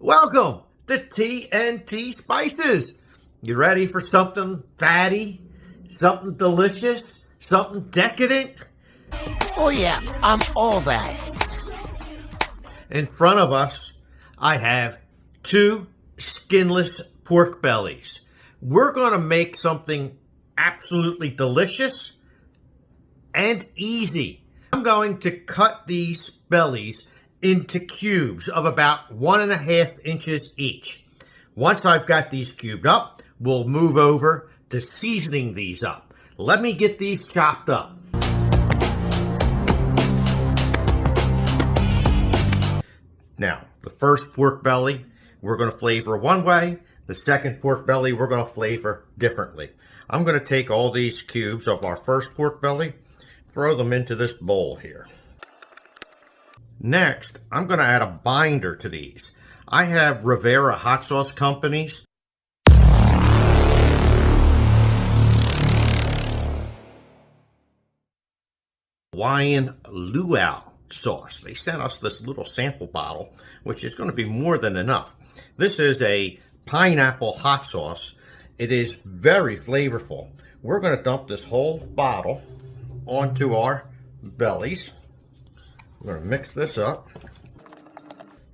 Welcome to Tntspices. You ready for something fatty, something delicious, something decadent? Oh yeah, I'm all that. In front of us, I have two skinless pork bellies. We're going to make something absolutely delicious and easy. I'm going to cut these bellies into cubes of about 1.5 inches each. Once I've got these cubed up, we'll move over to seasoning these up. Let me get these chopped up. Now, the first pork belly, we're going to flavor one way. The second pork belly, we're going to flavor differently. I'm going to take all these cubes of our first pork belly, throw them into this bowl here. Next, I'm going to add a binder to these. I have Rivera hot sauce companies. Loui Loiue sauce. They sent us this little sample bottle, which is going to be more than enough. This is a pineapple hot sauce. It is very flavorful. We're going to dump this whole bottle onto our bellies. We're going to mix this up.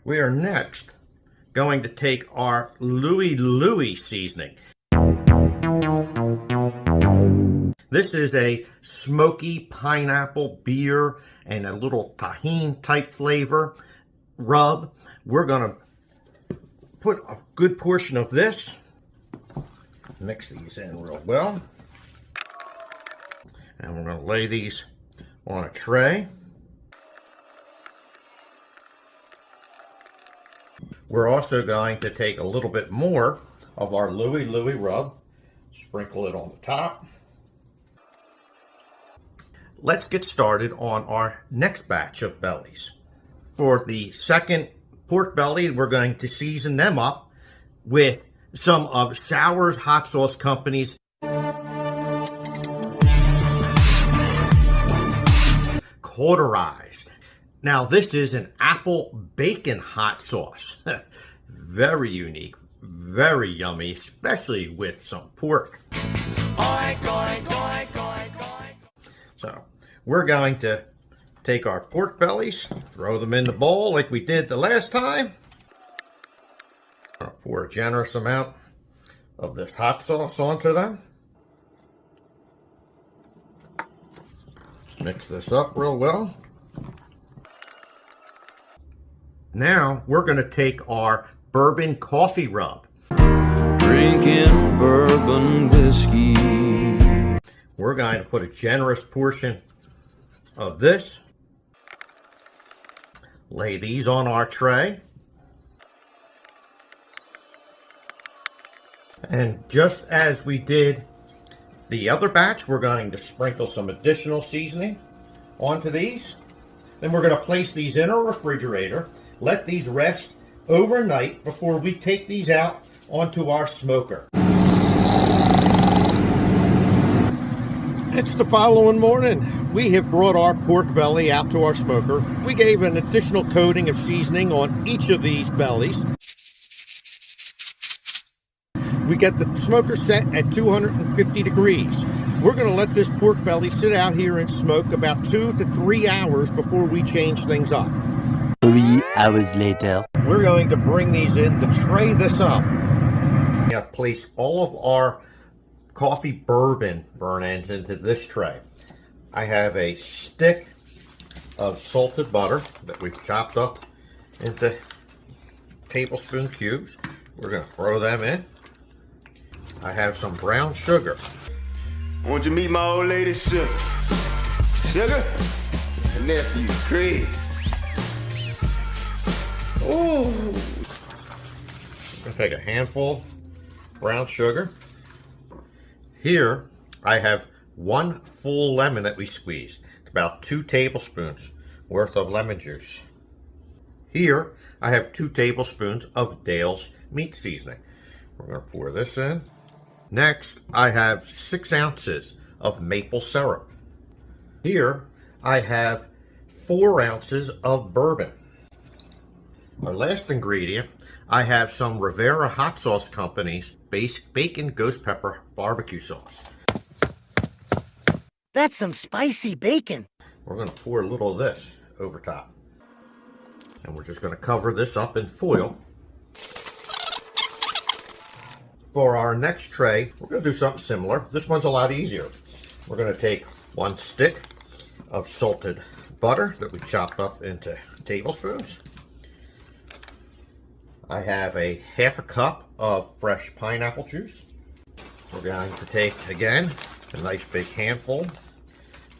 We are next going to take our Loui Loiue seasoning. This is a smoky pineapple beer and a little tahini type flavor rub. We're going to put a good portion of this. Mix these in real well. And we're going to lay these on a tray. We're also going to take a little bit more of our Loui Loiue rub, sprinkle it on the top. Let's get started on our next batch of bellies. For the second pork belly, we're going to season them up with some of Sauer's Hot Sauce Company's cauterized. Now, this is an apple bacon hot sauce. Very unique, very yummy, especially with some pork. So, we're going to take our pork bellies, throw them in the bowl like we did the last time. I'll pour a generous amount of this hot sauce onto them. Mix this up real well. Now, we're going to take our bourbon coffee rub. Drinking bourbon whiskey. We're going to put a generous portion of this. Lay these on our tray. And just as we did the other batch, we're going to sprinkle some additional seasoning onto these. Then we're going to place these in our refrigerator. Let these rest overnight before we take these out onto our smoker. It's the following morning. We have brought our pork belly out to our smoker. We gave an additional coating of seasoning on each of these bellies. We get the smoker set at 250 degrees. We're going to let this pork belly sit out here and smoke about 2 to 3 hours before we change things up. 3 hours later. We're going to bring these in to tray this up. We have placed all of our coffee bourbon burntends into this tray. I have a stick of salted butter that we've chopped up into tablespoon cubes. We're going to throw them in. I have some brown sugar. Want you to meet my old lady, Sugar? Sugar? Her nephew, Craig. Ooh. I'm going to take a handful of brown sugar. Here, I have 1 full lemon that we squeezed. It's about 2 tablespoons worth of lemon juice. Here, I have 2 tablespoons of Dale's meat seasoning. We're going to pour this in. Next, I have 6 ounces of maple syrup. Here, I have 4 ounces of bourbon. Our last ingredient, I have some Rivera Hot Sauce Company's bacon ghost pepper barbecue sauce. That's some spicy bacon. We're going to pour a little of this over top. And we're just going to cover this up in foil. For our next tray, we're going to do something similar. This one's a lot easier. We're going to take 1 stick of salted butter that we chopped up into tablespoons. I have a half a cup of fresh pineapple juice. We're going to take, again, a nice big handful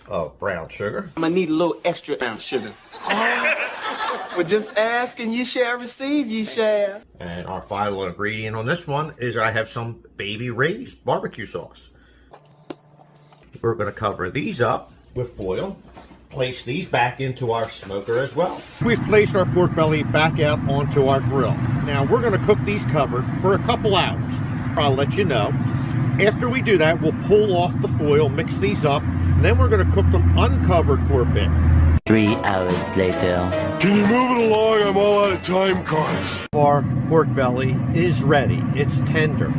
of brown sugar. I'm gonna need a little extra brown sugar. Well, just ask and you shall receive, ye shall. And our final ingredient on this one is I have some Baby Ray's barbecue sauce. We're going to cover these up with foil. Place these back into our smoker as well. We've placed our pork belly back out onto our grill. Now we're going to cook these covered for a couple hours. I'll let you know. After we do that, we'll pull off the foil, mix these up, and then we're going to cook them uncovered for a bit. 3 hours later. Can you move it along? I'm all out of time cards. Our pork belly is ready. It's tender.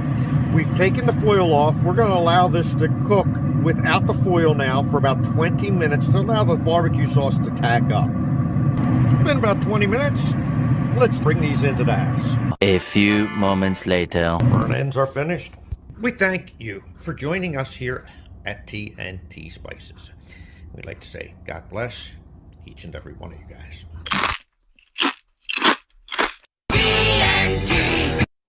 We've taken the foil off. We're going to allow this to cook without the foil now for about 20 minutes to allow the barbecue sauce to tack up. It's been about 20 minutes. Let's bring these into the house. A few moments later. Burn ends are finished. We thank you for joining us here at Tntspices. We'd like to say God bless each and every one of you guys.